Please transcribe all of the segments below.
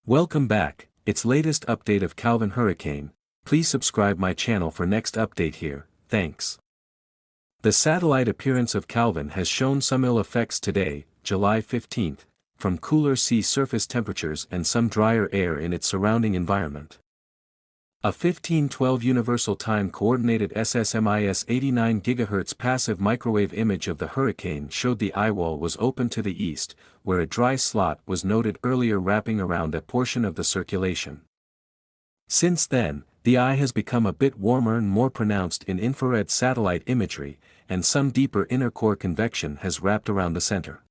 Welcome back. Its latest update of Calvin Hurricane. Please subscribe my channel for next update here, thanks. The satellite appearance of Calvin has shown some ill effects today, July 15th, from cooler sea surface temperatures and some drier air in its surrounding environment. A 1512 Universal Time Coordinated SSMIS 89 GHz passive microwave image of the hurricane showed the eyewall was open to the east, where a dry slot was noted earlier wrapping around a portion of the circulation. Since then, the eye has become a bit warmer and more pronounced in infrared satellite imagery, and some deeper inner core convection has wrapped around the center.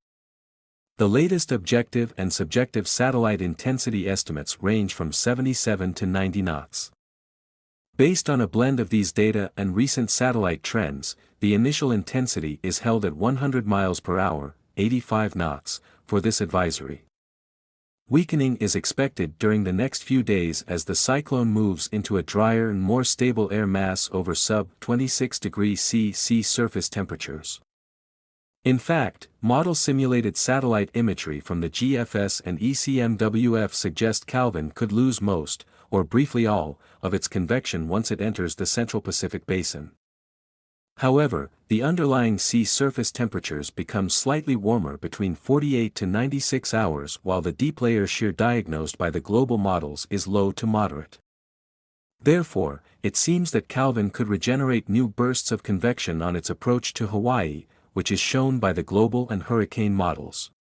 The latest objective and subjective satellite intensity estimates range from 77 to 90 knots. Based on a blend of these data and recent satellite trends, the initial intensity is held at 100 miles per hour, 85 knots, for this advisory. Weakening is expected during the next few days as the cyclone moves into a drier and more stable air mass over sub-26°C sea surface temperatures. In fact, model-simulated satellite imagery from the GFS and ECMWF suggest Calvin could lose most, or briefly all, of its convection once it enters the Central Pacific Basin. However, the underlying sea surface temperatures become slightly warmer between 48 to 96 hours while the deep layer shear diagnosed by the global models is low to moderate. Therefore, it seems that Calvin could regenerate new bursts of convection on its approach to Hawaii, which is shown by the global and hurricane models.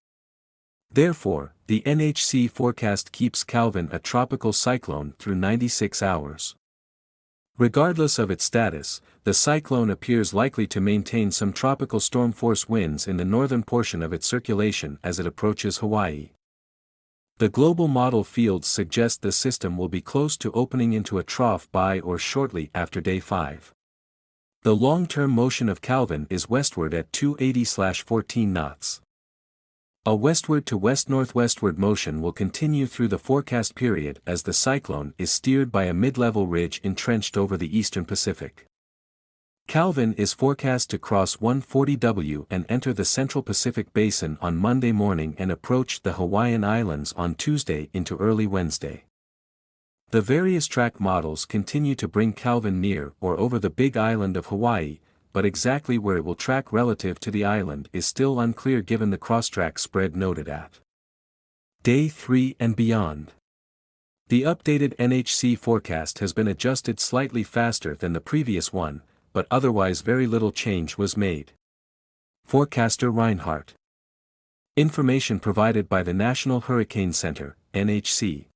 Therefore, the NHC forecast keeps Calvin a tropical cyclone through 96 hours. Regardless of its status, the cyclone appears likely to maintain some tropical storm force winds in the northern portion of its circulation as it approaches Hawaii. The global model fields suggest the system will be close to opening into a trough by or shortly after day 5. The long-term motion of Calvin is westward at 280/14 knots. A westward to west-northwestward motion will continue through the forecast period as the cyclone is steered by a mid-level ridge entrenched over the eastern Pacific. Calvin is forecast to cross 140°W and enter the Central Pacific Basin on Monday morning and approach the Hawaiian Islands on Tuesday into early Wednesday. The various track models continue to bring Calvin near or over the Big Island of Hawaii, but exactly where it will track relative to the island is still unclear given the crosstrack spread noted at day 3 and beyond. The updated NHC forecast has been adjusted slightly faster than the previous one, but otherwise very little change was made. Forecaster Reinhardt. Information provided by the National Hurricane Center, NHC.